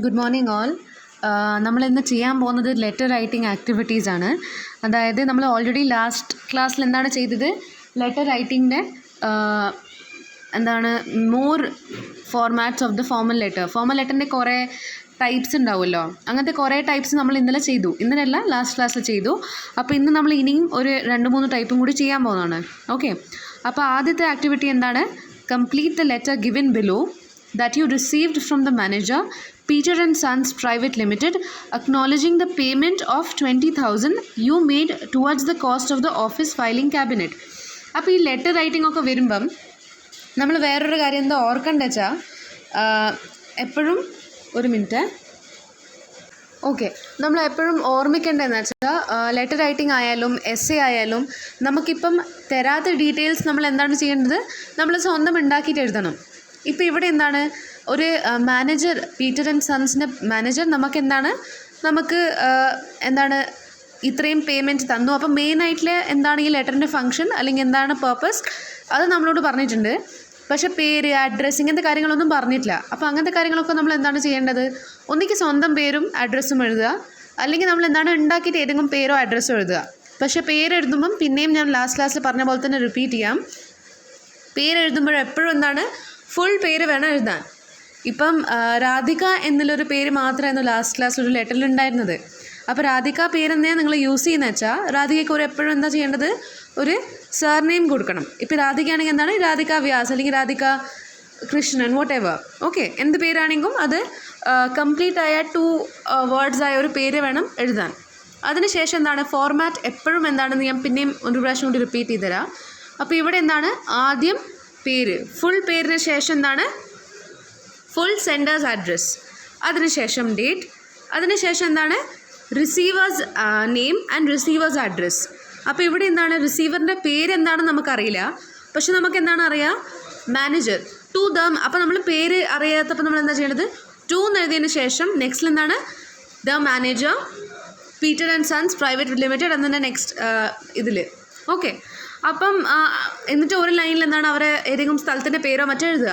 Good morning all. നമ്മളിന്ന് ചെയ്യാൻ പോകുന്നത് ലെറ്റർ റൈറ്റിംഗ് ആക്ടിവിറ്റീസ് ആണ്. അതായത് നമ്മൾ ഓൾറെഡി ലാസ്റ്റ് ക്ലാസ്സിൽ എന്താണ് ചെയ്തത്, ലെറ്റർ റൈറ്റിങ്ങിൻ്റെ more formats of the formal ലെറ്ററിൻ്റെ കുറേ ടൈപ്സ് ഉണ്ടാവുമല്ലോ. അങ്ങനത്തെ കുറേ ടൈപ്സ് നമ്മൾ ഇന്നലെ ചെയ്തു. ഇന്നലെയല്ല, ലാസ്റ്റ് ക്ലാസ്സിൽ ചെയ്തു. അപ്പോൾ ഇന്ന് നമ്മൾ ഇനിയും ഒരു 2-3 ടൈപ്പും കൂടി ചെയ്യാൻ പോകുന്നതാണ്. ഓക്കെ, അപ്പോൾ ആദ്യത്തെ ആക്ടിവിറ്റി എന്താണ്? Complete the letter given below that you received from the manager Peter and Sons Private Limited acknowledging the payment of 20,000 you made towards the cost of the office filing cabinet. അപ്പോൾ ഈ letter writing ഒക്കെ വരുമ്പം നമ്മൾ വേറൊരു കാര്യം എന്താ ഓർക്കണ്ട വെച്ചാൽ, എപ്പോഴും ഒരു മിനിറ്റ്. ഓക്കെ, നമ്മൾ എപ്പോഴും ഓർമ്മിക്കേണ്ടതെന്ന് വെച്ചാൽ ലെറ്റർ റൈറ്റിംഗ് ആയാലും എസ്സേ ആയാലും നമുക്കിപ്പം തരാത്ത ഡീറ്റെയിൽസ് നമ്മൾ എന്താണ് ചെയ്യേണ്ടത്, നമ്മൾ സ്വന്തം ഉണ്ടാക്കിയിട്ട് എഴുതണം. ഇപ്പോൾ ഇവിടെ എന്താണ്, ഒരു മാനേജർ, പീറ്റർ ആൻഡ് സൺസിൻ്റെ മാനേജർ നമുക്ക് ഇത്രയും പേയ്മെൻറ്റ് തന്നു. അപ്പോൾ മെയിനായിട്ടുള്ള എന്താണ് ഈ ലെറ്ററിൻ്റെ ഫംഗ്ഷൻ അല്ലെങ്കിൽ എന്താണ് പർപ്പസ്, അത് നമ്മളോട് പറഞ്ഞിട്ടുണ്ട്. പക്ഷേ പേര്, അഡ്രസ്സ്, ഇങ്ങനത്തെ കാര്യങ്ങളൊന്നും പറഞ്ഞിട്ടില്ല. അപ്പോൾ അങ്ങനത്തെ കാര്യങ്ങളൊക്കെ നമ്മൾ എന്താണ് ചെയ്യേണ്ടത്, ഒന്നിക്ക് സ്വന്തം പേരും അഡ്രസ്സും എഴുതുക, അല്ലെങ്കിൽ നമ്മൾ ഉണ്ടാക്കിയിട്ട് ഏതെങ്കിലും പേരോ അഡ്രസ്സോ എഴുതുക. പക്ഷേ പേരെഴുതുമ്പം പിന്നെയും ഞാൻ ലാസ്റ്റ് ക്ലാസ്സിൽ പറഞ്ഞ പോലെ തന്നെ റിപ്പീറ്റ് ചെയ്യാം, പേരെഴുതുമ്പോൾ എപ്പോഴും ഫുൾ പേര് വേണം എഴുതാൻ. ഇപ്പം രാധിക എന്നുള്ളൊരു പേര് മാത്രമായിരുന്നു ലാസ്റ്റ് ക്ലാസ്സിൽ ഒരു ലെറ്ററിൽ ഉണ്ടായിരുന്നത്. അപ്പോൾ രാധിക പേരെന്താ നിങ്ങൾ യൂസ് ചെയ്യുന്നത് വെച്ചാൽ, രാധികയ്ക്ക് എപ്പോഴും എന്താ ചെയ്യേണ്ടത്, ഒരു സർനെയിം കൊടുക്കണം. ഇപ്പോൾ രാധികയാണെങ്കിൽ എന്താണ്, രാധിക വ്യാസ് അല്ലെങ്കിൽ Radhika Krishnan, vote ever. Okay, എന്ത് പേരാണെങ്കിലും അത് കംപ്ലീറ്റ് ആയ 2 വേർഡ്സ് ആയ ഒരു പേര് വേണം എഴുതാൻ. അതിനുശേഷം എന്താണ് ഫോർമാറ്റ് എപ്പോഴും എന്താണെന്ന് ഞാൻ പിന്നെയും ഒരു പ്രാവശ്യം കൂടി റിപ്പീറ്റ് ചെയ്ത് തരാം. അപ്പോൾ ഇവിടെ ആദ്യം പേര്, ഫുൾ പേരിന് ശേഷം ഫുൾ സെൻഡേഴ്സ് അഡ്രസ്, അതിനുശേഷം ഡേറ്റ്, അതിനുശേഷം receivers name and receivers address. അപ്പോൾ ഇവിടെ റിസീവറിൻ്റെ പേര് എന്താണെന്ന് നമുക്കറിയില്ല, പക്ഷെ നമുക്ക് അറിയാം, മാനേജർ ടു ദ. അപ്പോൾ നമ്മൾ പേര് അറിയാത്തപ്പോൾ നമ്മൾ എന്താ ചെയ്യേണ്ടത്, ടു എന്ന് എഴുതിയതിന് ശേഷം നെക്സ്റ്റിൽ the manager Peter and Sons Private Limited എന്നതിൻ്റെ നെക്സ്റ്റ് ഇതിൽ. ഓക്കെ, അപ്പം എന്നിട്ട് ഒരു ലൈനിൽ അവരെ ഏതെങ്കിലും സ്ഥലത്തിൻ്റെ പേരോ മറ്റോ എഴുതുക.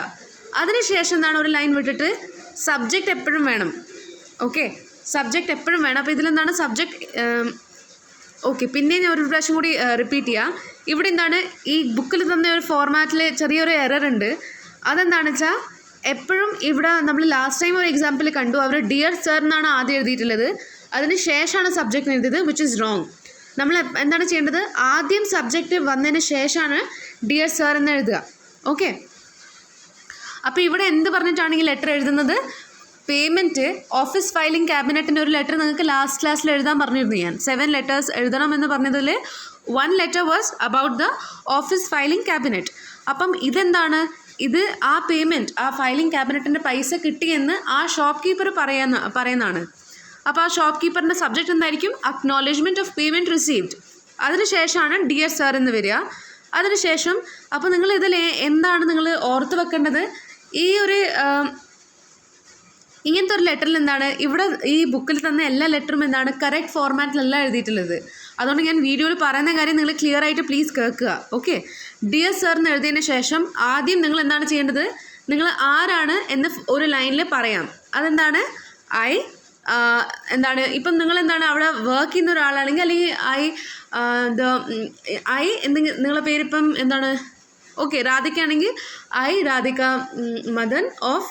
അതിനുശേഷം ഒരു ലൈൻ വിട്ടിട്ട് സബ്ജക്റ്റ് എപ്പോഴും വേണം. ഓക്കെ, സബ്ജക്റ്റ് എപ്പോഴും വേണം. അപ്പോൾ ഇതിൽ സബ്ജക്റ്റ്. ഓക്കെ, പിന്നെ ഞാൻ ഒരു പ്രാവശ്യം കൂടി റിപ്പീറ്റ് ചെയ്യാം. ഇവിടെ ഈ ബുക്കിൽ തന്ന ഒരു ഫോർമാറ്റിൽ ചെറിയൊരു എറർ ഉണ്ട്. അതെന്താണെന്ന് വെച്ചാൽ, എപ്പോഴും ഇവിടെ നമ്മൾ ലാസ്റ്റ് ടൈം ഒരു എക്സാമ്പിൾ കണ്ടു, അവർ ഡിയർ സർ എന്നാണ് ആദ്യം എഴുതിയിട്ടുള്ളത്, അതിന് ശേഷമാണ് സബ്ജക്റ്റ് എഴുതിയത്, വിച്ച് ഈസ് റോങ്. നമ്മൾ എന്താണ് ചെയ്യേണ്ടത്, ആദ്യം സബ്ജക്റ്റ് വന്നതിന് ശേഷമാണ് ഡിയർ സർ എന്ന് എഴുതുക. ഓക്കെ, അപ്പോൾ ഇവിടെ എന്ത് പറഞ്ഞിട്ടാണ് ഈ ലെറ്റർ എഴുതുന്നത്, പേയ്മെൻറ്റ് ഓഫീസ് ഫയലിംഗ് ക്യാബിനറ്റിൻ്റെ ഒരു ലെറ്റർ നിങ്ങൾക്ക് ലാസ്റ്റ് ക്ലാസ്സിൽ എഴുതാൻ പറഞ്ഞിരുന്നു. ഞാൻ 7 ലെറ്റേഴ്സ് എഴുതണം എന്ന് പറഞ്ഞതിൽ 1 letter was about the office filing cabinet. അപ്പം ഇത് ആ പേയ്മെൻറ്റ്, ആ ഫയലിംഗ് ക്യാബിനറ്റിൻ്റെ പൈസ കിട്ടിയെന്ന് ആ ഷോപ്പ് കീപ്പർ പറയുന്നതാണ്. അപ്പോൾ ആ ഷോപ്പ് കീപ്പറിൻ്റെ സബ്ജക്റ്റ് എന്തായിരിക്കും, അക്നോളജ്മെൻറ്റ് ഓഫ് പേയ്മെൻറ്റ് റിസീവ്ഡ്. അതിനുശേഷമാണ് ഡിയർ സർ എന്ന് വരിക. അതിനുശേഷം അപ്പോൾ നിങ്ങൾ ഇതിൽ എന്താണ് നിങ്ങൾ ഓർത്ത് വെക്കേണ്ടത്, ഈ ഒരു ഇങ്ങനത്തെ ഒരു ലെറ്ററിൽ ഇവിടെ ഈ ബുക്കിൽ തന്ന എല്ലാ ലെറ്ററും കറക്റ്റ് ഫോർമാറ്റിലല്ല എഴുതിയിട്ടുള്ളത്. അതുകൊണ്ട് ഞാൻ വീഡിയോയിൽ പറയുന്ന കാര്യം നിങ്ങൾ ക്ലിയർ ആയിട്ട് പ്ലീസ് കേൾക്കുക. ഓക്കെ, ഡിയർ സർ എന്ന് എഴുതിയതിന് ശേഷം ആദ്യം നിങ്ങൾ എന്താണ് ചെയ്യേണ്ടത്, നിങ്ങൾ ആരാണ് എന്ന് ഒരു ലൈനിൽ പറയാം. അതെന്താണ്, ഇപ്പം നിങ്ങൾ അവിടെ വർക്ക് ചെയ്യുന്ന ഒരാളാണെങ്കിൽ, അല്ലെങ്കിൽ എന്തെങ്കിലും നിങ്ങളുടെ പേരിപ്പം ഓക്കെ, രാധികയാണെങ്കിൽ രാധിക മദൻ ഓഫ്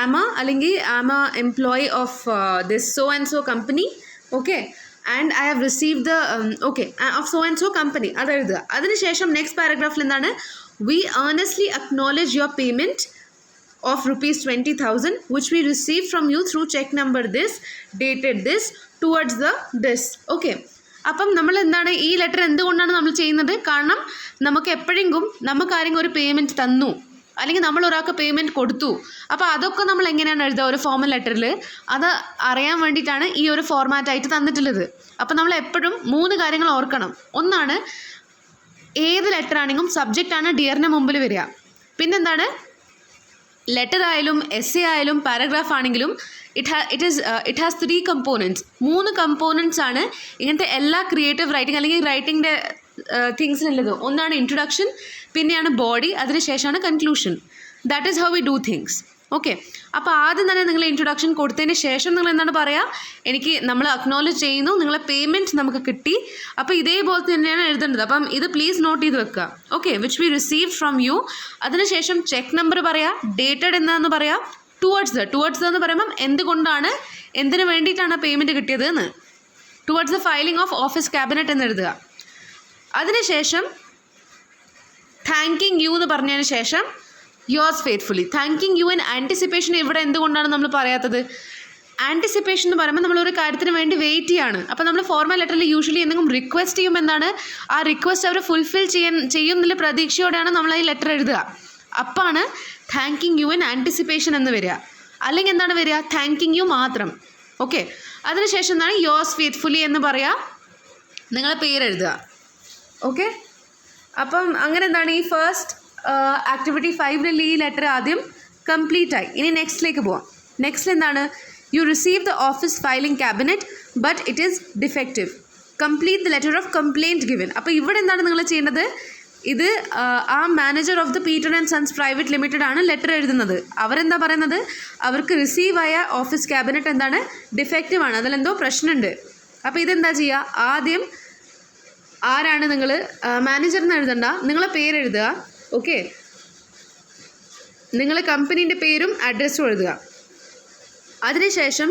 ആമ, അല്ലെങ്കിൽ ആമ employee of this so and so company. Okay, and I have received the okay of so and so company, അത് എഴുതുക. അതിനുശേഷം നെക്സ്റ്റ് പാരഗ്രാഫിൽ we earnestly acknowledge your payment of rupees 20,000 which we received from you through check number this dated this towards the this. Okay, അപ്പം നമ്മൾ ഈ letter എന്തുകൊണ്ടാണ് നമ്മൾ ചെയ്യുന്നത്, കാരണം നമുക്ക് എപ്പോഴെങ്കിലും നമുക്കാരെങ്കിലും ഒരു പേയ്മെൻറ്റ് തന്നു, അല്ലെങ്കിൽ നമ്മൾ ഒരാൾക്ക് പേയ്മെൻറ്റ് കൊടുത്തു, അപ്പോൾ അതൊക്കെ നമ്മൾ എങ്ങനെയാണ് എഴുതുക ഒരു ഫോർമൽ ലെറ്ററിൽ, അത് അറിയാൻ വേണ്ടിയിട്ടാണ് ഈ ഒരു ഫോർമാറ്റായിട്ട് തന്നിട്ടുള്ളത്. അപ്പോൾ നമ്മൾ എപ്പോഴും 3 കാര്യങ്ങൾ ഓർക്കണം. ഒന്നാണ്, ഏത് ലെറ്റർ ആണെങ്കിലും സബ്ജക്റ്റാണ് ഡിയറിന് മുമ്പിൽ വരിക. പിന്നെന്താണ്, ലെറ്റർ ആയാലും എസ്സേ ആയാലും പാരഗ്രാഫ് ആണെങ്കിലും ഇറ്റ് ഹാസ് 3 കമ്പോണൻറ്റ്സ്. 3 കമ്പോണൻറ്റ്സ് ആണ് ഇങ്ങനത്തെ എല്ലാ ക്രിയേറ്റീവ് റൈറ്റിംഗ് അല്ലെങ്കിൽ റൈറ്റിങ്ങിൻ്റെ തിങ്സിനുള്ളത്. ഒന്നാണ് ഇൻട്രൊഡക്ഷൻ, പിന്നെയാണ് ബോഡി, അതിനുശേഷമാണ് conclusion. That is how we do things. Okay, അപ്പോൾ ആദ്യം തന്നെ നിങ്ങൾ ഇൻട്രൊഡക്ഷൻ കൊടുത്തതിന് ശേഷം നിങ്ങൾ എന്താണ് പറയുക, നമ്മൾ അക്നോളജ് ചെയ്യുന്നു, നിങ്ങളെ പേയ്മെൻറ്റ് നമുക്ക് കിട്ടി. അപ്പോൾ ഇതേപോലെ തന്നെയാണ് എഴുതേണ്ടത്. അപ്പം ഇത് പ്ലീസ് നോട്ട് ചെയ്ത് വെക്കുക. Okay, which we received from you. അതിനുശേഷം ചെക്ക് നമ്പർ പറയാം, ഡേറ്റഡ് എന്താണെന്ന് പറയാം, ടുവേർഡ്സ് എന്ന് പറയുമ്പം എന്തുകൊണ്ടാണ്, എന്തിനു വേണ്ടിയിട്ടാണ് പേയ്മെൻറ്റ് കിട്ടിയത് എന്ന്, towards the filing of office cabinet എന്ന് എഴുതുക. അതിനുശേഷം താങ്കിങ് യു എന്ന് പറഞ്ഞതിന് ശേഷം yours faithfully. Thanking you in anticipation ഇവിടെ എന്തുകൊണ്ടാണ് നമ്മൾ പറയാത്തത്? ആൻറ്റിസിപ്പേഷൻ എന്ന് പറയുമ്പോൾ നമ്മളൊരു കാര്യത്തിന് വേണ്ടി വെയിറ്റ് ചെയ്യാണ്. അപ്പോൾ നമ്മൾ ഫോർമൽ ലെറ്ററിൽ യൂഷ്വലി എന്തെങ്കിലും റിക്വസ്റ്റ് ചെയ്യുമ്പോൾ എന്താണ്, ആ റിക്വസ്റ്റ് അവർ ഫുൾഫിൽ ചെയ്യുന്നുള്ള പ്രതീക്ഷയോടെയാണ് നമ്മൾ ഈ ലെറ്റർ എഴുതുക. അപ്പാണ് താങ്കിങ് യു ഇൻ ആൻറ്റിസിപ്പേഷൻ എന്ന് വരിക. അല്ലെങ്കിൽ എന്താണ് വരിക, താങ്കിങ് യു മാത്രം. ഓക്കെ, അതിനുശേഷം എന്താണ് യോഴ്സ് ഫെയ്ത്ത്ഫുള്ളി എന്ന് പറയുക, നിങ്ങളെ പേരെഴുതുക. ഓക്കെ, അപ്പം അങ്ങനെ എന്താണ് ഈ ഫസ്റ്റ് ആക്ടിവിറ്റി 5 ഈ ലെറ്റർ ആദ്യം കംപ്ലീറ്റ് ആയി. ഇനി നെക്സ്റ്റിലേക്ക് പോവാം. നെക്സ്റ്റ് എന്താണ്, U receive the office filing cabinet but it is defective, complete the letter of complaint given. അപ്പോൾ ഇവിടെ എന്താണ് നിങ്ങൾ ചെയ്യേണ്ടത്, ഇത് ആ manager of the Peter and Sons Private limited ആണ് ലെറ്റർ എഴുതുന്നത്. അവരെന്താ പറയുന്നത്, അവർക്ക് റിസീവ് ആയ ഓഫീസ് ക്യാബിനറ്റ് എന്താണ്, ഡിഫക്റ്റീവ് ആണ്, അതിലെന്തോ പ്രശ്നമുണ്ട്. അപ്പോൾ ഇതെന്താ ചെയ്യുക, ആദ്യം ആരാണ് നിങ്ങൾ, മാനേജറിന് എഴുതണ്ട, നിങ്ങളെ പേരെഴുതുക. ഓക്കെ, നിങ്ങൾ കമ്പനീൻ്റെ പേരും അഡ്രസ്സും എഴുതുക. അതിനുശേഷം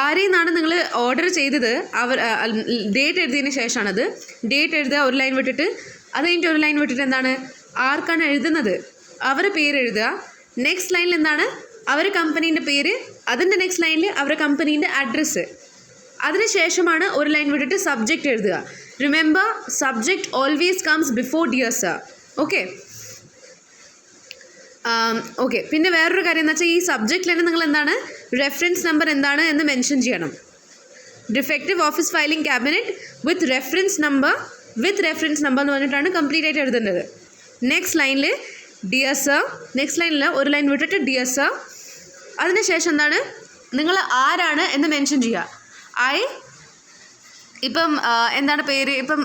ആരിൽ നിന്നാണ് നിങ്ങൾ ഓർഡർ ചെയ്തത്, ഡേറ്റ് എഴുതിയതിന് ശേഷമാണത്. ഡേറ്റ് എഴുതുക, ഒരു ലൈൻ വിട്ടിട്ട്. അത് കഴിഞ്ഞിട്ട് ഒരു ലൈൻ വിട്ടിട്ട് എന്താണ്, ആർക്കാണ് എഴുതുന്നത് അവരുടെ പേര് എഴുതുക. നെക്സ്റ്റ് ലൈനിൽ എന്താണ്, അവർ കമ്പനീൻ്റെ പേര്, അതിൻ്റെ നെക്സ്റ്റ് ലൈനിൽ അവരുടെ കമ്പനീൻ്റെ അഡ്രസ്സ്. അതിനുശേഷമാണ് ഒരു ലൈൻ വിട്ടിട്ട് സബ്ജക്റ്റ് എഴുതുക. Remember, subject always comes before dear sir. Okay, okay. പിന്നെ വേറൊരു കാര്യം എന്ന് വെച്ചാൽ ഈ സബ്ജക്റ്റിൽ തന്നെ നിങ്ങൾ എന്താണ്, റെഫറൻസ് നമ്പർ എന്താണ് എന്ന് മെൻഷൻ ചെയ്യണം. Defective office filing cabinet with reference number എന്ന് പറഞ്ഞിട്ടാണ് കംപ്ലീറ്റ് ആയിട്ട് എഴുതേണ്ടത്. നെക്സ്റ്റ് ലൈനിൽ ഡിയർ സർ, നെക്സ്റ്റ് ലൈനിൽ ഒരു ലൈൻ വിട്ടിട്ട് ഡിയർ സർ. അതിനുശേഷം എന്താണ്, നിങ്ങൾ ആരാണ് എന്ന് മെൻഷൻ ചെയ്യുക. ഇപ്പം എന്താണ് പേര്, ഇപ്പം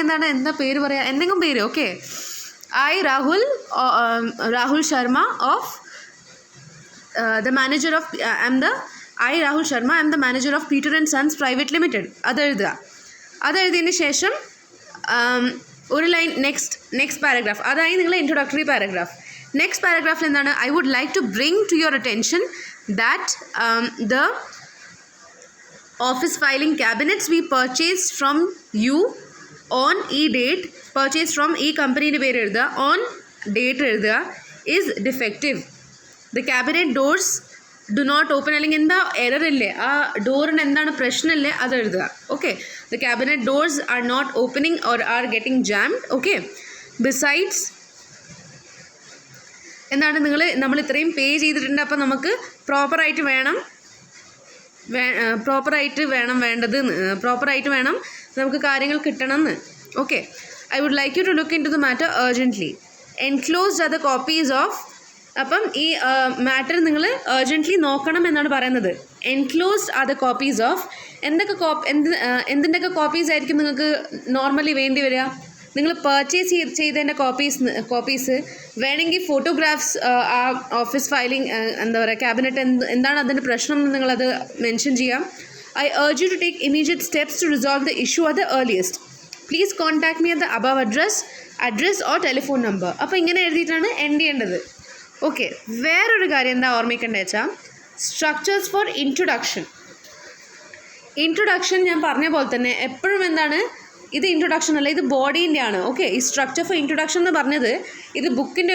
എന്താണ്, എന്താ പേര് പറയാ, എന്തെങ്കിലും പേര്. Okay, Rahul Sharma of the manager of Rahul Sharma I am the manager of Peter and Sons Private Limited. അതെഴുതുക. അതെഴുതിയതിന് ശേഷം ഒരു ലൈൻ നെക്സ്റ്റ് പാരഗ്രാഫ്, അതായത് നിങ്ങളെ ഇൻട്രൊഡക്ടറി പാരഗ്രാഫ്. നെക്സ്റ്റ് പാരഗ്രാഫിൽ എന്താണ്, I would like to bring to your attention that the office filing cabinets we purchased from you on ഈ date, purchase from ഈ കമ്പനീൻ്റെ പേര് എഴുതുക, ഓൺ ഡേറ്റ് എഴുതുക, is defective. The cabinet doors do not open, അല്ലെങ്കിൽ എന്താ error ഇല്ലേ, ആ ഡോറിന് എന്താണ് പ്രശ്നമില്ലേ അത് എഴുതുക. Okay, the cabinet doors are not opening or are getting jammed. Okay, besides എന്താണ്, നമ്മൾ ഇത്രയും പേ ചെയ്തിട്ടുണ്ട്, അപ്പം നമുക്ക് പ്രോപ്പറായിട്ട് വേണം നമുക്ക് കാര്യങ്ങൾ കിട്ടണമെന്ന്. Okay, I would like you to look into the matter urgently. Enclosed are the copies of, അപ്പം ഈ മാറ്റർ നിങ്ങൾ അർജൻറ്റ്ലി നോക്കണം എന്നാണ് പറയുന്നത്. Enclosed are the copies of, എന്തിൻ്റെയൊക്കെ കോപ്പീസ് ആയിരിക്കും നിങ്ങൾക്ക് നോർമലി വേണ്ടി വരിക, നിങ്ങൾ പർച്ചേസ് ചെയ്തതിൻ്റെ കോപ്പീസ് വേണമെങ്കിൽ ഫോട്ടോഗ്രാഫ്സ്, ആ ഓഫീസ് ഫയലിംഗ് എന്താ പറയുക ക്യാബിനറ്റ് എന്താണ് അതിൻ്റെ പ്രശ്നം എന്ന് നിങ്ങളത് മെൻഷൻ ചെയ്യാം. I urge you to take immediate steps to resolve the issue at the earliest. Please contact me at the above address or telephone number. അപ്പോൾ ഇങ്ങനെ എഴുതിയിട്ടാണ് എൻഡ് ചെയ്യേണ്ടത്. ഓക്കെ, വേറൊരു കാര്യം എന്താ ഓർമ്മിക്കേണ്ടത് വെച്ചാൽ, സ്ട്രക്ചേഴ്സ് ഫോർ ഇൻട്രൊഡക്ഷൻ ഞാൻ പറഞ്ഞ പോലെ തന്നെ എപ്പോഴും എന്താണ്, ഇത് ഇൻട്രൊഡക്ഷൻ അല്ല, ഇത് ബോഡീൻ്റെ ആണ്. ഓക്കെ, ഈ സ്ട്രക്ചർ ഫോർ ഇൻട്രൊഡക്ഷൻ എന്ന് പറഞ്ഞത് ഇത് ബുക്കിൻ്റെ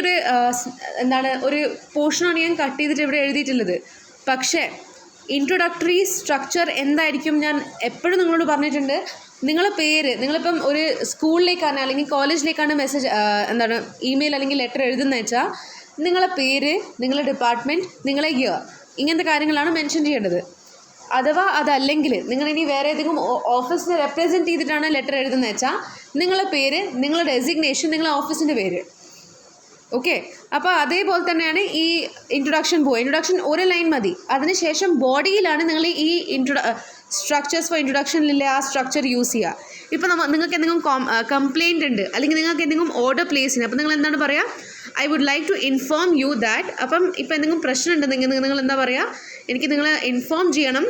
ഒരു പോർഷനാണ് ഞാൻ കട്ട് ചെയ്തിട്ട് ഇവിടെ എഴുതിയിട്ടുള്ളത്. പക്ഷേ ഇൻട്രൊഡക്ടറി സ്ട്രക്ചർ എന്തായിരിക്കും ഞാൻ എപ്പോഴും നിങ്ങളോട് പറഞ്ഞിട്ടുണ്ട്. നിങ്ങളിപ്പം ഒരു സ്കൂളിലേക്കാണ് അല്ലെങ്കിൽ കോളേജിലേക്കാണ് ഇമെയിൽ അല്ലെങ്കിൽ ലെറ്റർ എഴുതുന്നത് വെച്ചാൽ നിങ്ങളെ പേര്, നിങ്ങളുടെ ഡിപ്പാർട്ട്മെൻറ്റ്, നിങ്ങളെ ഇയർ, ഇങ്ങനത്തെ കാര്യങ്ങളാണ് മെൻഷൻ ചെയ്യേണ്ടത്. അഥവാ അതല്ലെങ്കിൽ നിങ്ങളിനി വേറെ ഏതെങ്കിലും ഓഫീസിനെ റെപ്രസെൻറ്റ് ചെയ്തിട്ടാണ് ലെറ്റർ എഴുതുന്നത് വെച്ചാൽ നിങ്ങളെ പേര്, നിങ്ങളുടെ ഡെസിഗ്നേഷൻ, നിങ്ങളെ ഓഫീസിൻ്റെ പേര്. ഓക്കെ, അപ്പോൾ അതേപോലെ തന്നെയാണ് ഈ ഇൻട്രൊഡക്ഷൻ ഒരു ലൈൻ മതി. അതിനുശേഷം ബോഡിയിലാണ് നിങ്ങൾ ഈ സ്ട്രക്ചേഴ്സ് ഫോർ ഇൻട്രൊഡക്ഷനിലെ ആ സ്ട്രക്ചർ യൂസ് ചെയ്യുക. ഇപ്പോൾ നിങ്ങൾക്ക് എന്തെങ്കിലും കംപ്ലയിൻ്റ് ഉണ്ട്, അല്ലെങ്കിൽ നിങ്ങൾക്ക് എന്തെങ്കിലും ഓർഡർ പ്ലേസ് ചെയ്യുന്നത്, അപ്പോൾ നിങ്ങൾ എന്താണ് പറയുക? I would like to inform you that. അപ്പം ഇപ്പോൾ എന്തെങ്കിലും പ്രശ്നം ഉണ്ടെങ്കിൽ നിങ്ങൾ എന്താ പറയുക? എനിക്ക് നിങ്ങളെ ഇൻഫോം ചെയ്യണം,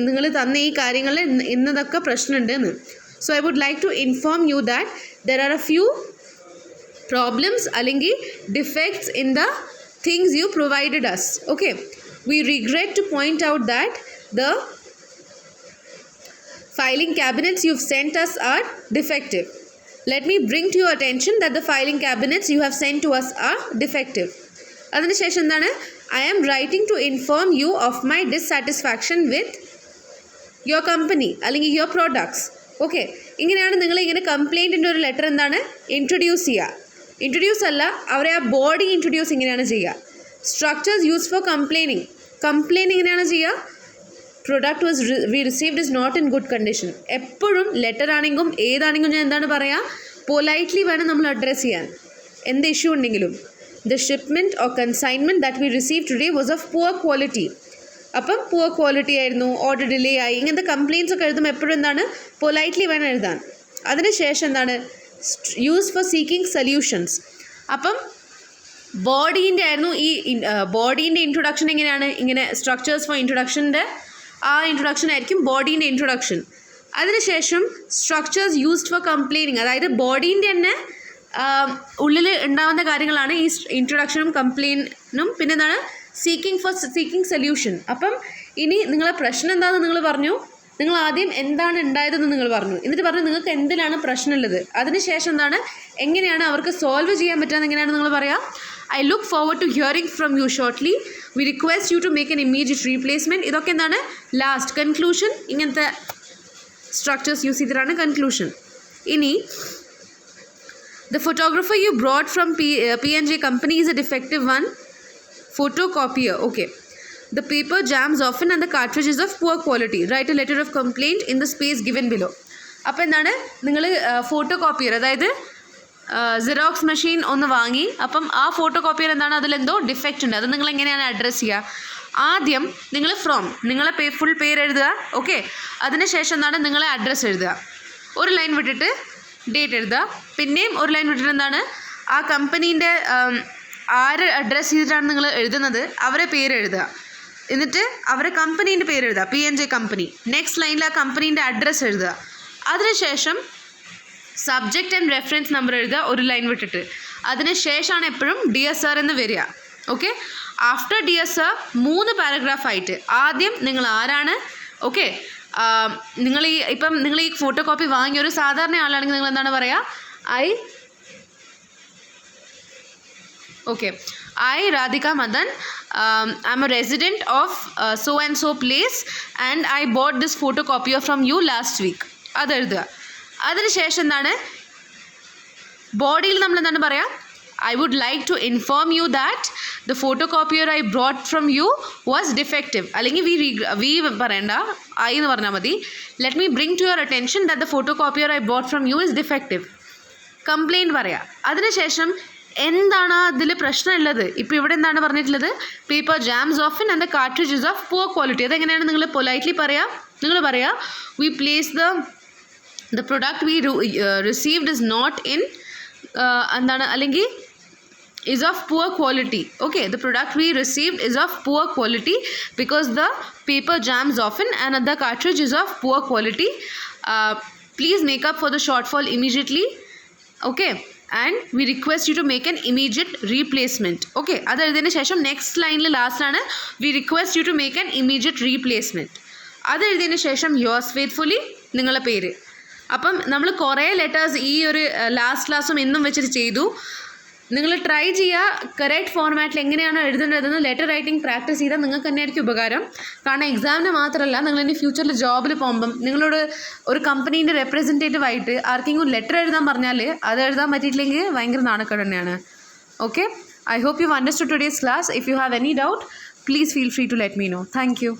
നിങ്ങൾ തന്ന ഈ കാര്യങ്ങളിൽ ഇന്നതൊക്കെ പ്രശ്നമുണ്ട് എന്ന്. So I would like to inform you that there are a few problems അല്ലെങ്കിൽ defects in the things you provided us. Okay, we regret to point out that the filing cabinets you've sent us are defective. Let me bring to your attention that the filing cabinets you have sent to us are defective. അതിനുശേഷം എന്താണ്? I am writing to inform you of my dissatisfaction with your company അല്ലെങ്കിൽ your products. Okay, ഇങ്ങനെയാണ് നിങ്ങൾ ഇങ്ങനെ കംപ്ലയിൻറ്റിൻ്റെ ഒരു letter എന്താണ് introduce ചെയ്യുക. Introduce അല്ല, അവരെ ആ ബോഡി ഇൻട്രൊഡ്യൂസ് ഇങ്ങനെയാണ് ചെയ്യുക. Structures use for complaining. Complaint ഇങ്ങനെയാണ് ചെയ്യുക. Product we received is not in good condition. എപ്പോഴും ലെറ്റർ ആണെങ്കിലും ഏതാണെങ്കിലും ഞാൻ എന്താണ് പറയുക? പൊലൈറ്റ്ലി വേണം നമ്മൾ അഡ്രസ്സ് ചെയ്യാൻ, എന്ത് ഇഷ്യൂ ഉണ്ടെങ്കിലും. The shipment or consignment that we receive today was of poor quality. അപ്പം പുവർ ക്വാളിറ്റി ആയിരുന്നു, ഓർഡർ ഡിലേ ആയി, ഇങ്ങനത്തെ കംപ്ലയിൻറ്റ്സ് ഒക്കെ എഴുതുമ്പോൾ എപ്പോഴും എന്താണ് പൊലൈറ്റ്ലി വേണം എഴുതാൻ. അതിനുശേഷം എന്താണ് യൂസ് ഫോർ സീക്കിംഗ് സൊല്യൂഷൻസ്. അപ്പം ബോഡീൻ്റെ ആയിരുന്നു ഈ ബോഡീൻ്റെ ഇൻട്രൊഡക്ഷൻ എങ്ങനെയാണ്? ഇങ്ങനെ സ്ട്രക്ചേഴ്സ് ഫോർ ഇൻട്രൊഡക്ഷൻ്റെ ആ ഇൻട്രൊഡക്ഷൻ ആയിരിക്കും ബോഡീൻ്റെ ഇൻട്രൊഡക്ഷൻ. അതിനുശേഷം സ്ട്രക്ചേഴ്സ് യൂസ്ഡ് ഫോർ കംപ്ലയിനിങ്, അതായത് ബോഡീൻ്റെ തന്നെ ഉള്ളിൽ ഉണ്ടാകുന്ന കാര്യങ്ങളാണ് ഈ ഇൻട്രൊഡക്ഷനും കംപ്ലയിനും. പിന്നെ എന്താണ് സീക്കിംഗ് സൊല്യൂഷൻ. അപ്പം ഇനി നിങ്ങളെ പ്രശ്നം എന്താണെന്ന് നിങ്ങൾ പറഞ്ഞു, നിങ്ങൾ ആദ്യം എന്താണ് ഉണ്ടായതെന്ന് നിങ്ങൾ പറഞ്ഞു, എന്നിട്ട് പറഞ്ഞു നിങ്ങൾക്ക് എന്തിനാണ് പ്രശ്നമുള്ളത്. അതിനുശേഷം എന്താണ് എങ്ങനെയാണ് അവർക്ക് സോൾവ് ചെയ്യാൻ പറ്റുക എങ്ങനെയാണ് നിങ്ങൾ പറയുക? I look forward to hearing from you shortly. We request you to make an immediate replacement. ഇതൊക്കെ എന്താണ് ലാസ്റ്റ് കൺക്ലൂഷൻ. ഇങ്ങനത്തെ സ്ട്രക്ചേഴ്സ് യൂസ് ചെയ്തിട്ടാണ് കൺക്ലൂഷൻ. ഇനി the photographer you brought from P&J company is a defective one. Photocopier. Okay. The paper jams often and the cartridge is of poor quality. Write a letter of complaint in the space given below. അപ്പോൾ എന്താണ് നിങ്ങൾ photo copier, അതായത് xerox machine ഒന്ന് വാങ്ങി, അപ്പം ആ photo copier എന്താണ് അതിലെന്തോ defect ഉണ്ട്. അത് നിങ്ങൾ എങ്ങനെയാണ് അഡ്രസ്സ് ചെയ്യുക? ആദ്യം നിങ്ങൾ നിങ്ങളെ ഫുൾ പേര് എഴുതുക. ഓക്കെ, അതിനുശേഷം എന്താണ് നിങ്ങളെ അഡ്രസ്സ് എഴുതുക. ഒരു ലൈൻ വിട്ടിട്ട് ഡേറ്റ് എഴുതുക. പിന്നെയും ഒരു ലൈൻ വിട്ടിട്ട് എന്താണ് ആ കമ്പനീൻ്റെ ആര് അഡ്രസ്സ് ചെയ്തിട്ടാണ് നിങ്ങൾ എഴുതുന്നത് അവരെ പേര് എഴുതുക. എന്നിട്ട് അവരെ കമ്പനീൻ്റെ പേര് എഴുതുക, P&J കമ്പനി. നെക്സ്റ്റ് ലൈനിൽ ആ കമ്പനീൻ്റെ അഡ്രസ്സ് എഴുതുക. അതിനുശേഷം സബ്ജക്റ്റ് ആൻഡ് റെഫറൻസ് നമ്പർ എഴുതുക ഒരു ലൈൻ വിട്ടിട്ട്. അതിനുശേഷമാണ് എപ്പോഴും ഡിയർ സർ എന്ന് വരിക. ഓക്കെ, ആഫ്റ്റർ ഡിയർ സർ 3 പാരഗ്രാഫായിട്ട് ആദ്യം നിങ്ങൾ ആരാണ്, ഓക്കെ, നിങ്ങൾ ഈ ഫോട്ടോ കോപ്പി വാങ്ങിയ ഒരു സാധാരണ ആളാണെങ്കിൽ നിങ്ങൾ എന്താണ് പറയുക? I Radhika Madan, I'm a resident of so and so place and I bought this photocopier from you last week. അതെഴുതുക. അതിനുശേഷം എന്താണ് ബോഡിയിൽ നമ്മൾ എന്താണ് പറയുക? I would like to inform you that the photocopier I brought from you was defective. അല്ലെങ്കിൽ we പറയണ്ട, I എന്ന് പറഞ്ഞാൽ മതി. Let me bring to your attention that the photocopier I bought from you is defective. Complaint പറയാം. അതിനുശേഷം എന്താണ് അതിൽ പ്രശ്നമുള്ളത്? ഇപ്പോൾ ഇവിടെ എന്താണ് പറഞ്ഞിട്ടുള്ളത്? Paper jams often and the cartridge is of poor quality. അതെങ്ങനെയാണ് നിങ്ങൾ പൊലൈറ്റ്ലി പറയുക? നിങ്ങൾ പറയുക we place the product we received is not in എന്താണ് അല്ലെങ്കിൽ is of poor quality. Okay, the product we received is of poor quality because the paper jams often and the cartridge is of poor quality. Please make up for the shortfall immediately. Okay, and we request you to make an immediate replacement. Okay, അത് എഴുതിയതിന് ശേഷം next ലൈനിൽ last ആണ് we request you to make an immediate replacement. അത് എഴുതിയതിന് ശേഷം yours faithfully നിങ്ങളുടെ പേര്. അപ്പം നമ്മൾ കുറേ ലെറ്റേഴ്സ് ഈ ഒരു ലാസ്റ്റ് ക്ലാസ്സും എന്നും വെച്ചിട്ട് ചെയ്തു. നിങ്ങൾ ട്രൈ ചെയ്യുക കറക്റ്റ് ഫോർമാറ്റിൽ എങ്ങനെയാണ് എഴുതേണ്ടതെന്ന് ലെറ്റർ റൈറ്റിംഗ് പ്രാക്ടീസ് ചെയ്താൽ നിങ്ങൾക്ക് തന്നെയായിരിക്കും ഉപകാരം. കാരണം എക്സാമിന് മാത്രമല്ല, നിങ്ങൾ ഇനി ഫ്യൂച്ചറിൽ ജോബിൽ പോകുമ്പം നിങ്ങളോട് ഒരു കമ്പനീൻ്റെ റെപ്രസെൻറ്റേറ്റീവ് ആയിട്ട് ആർക്കെങ്കിലും ലെറ്റർ എഴുതാൻ പറഞ്ഞാൽ അത് എഴുതാൻ പറ്റിയിട്ടില്ലെങ്കിൽ ഭയങ്കര നാണക്കേട് തന്നെയാണ്. Okay, I hope you understood today's class. If you have any doubt please feel free to let me know. Thank U.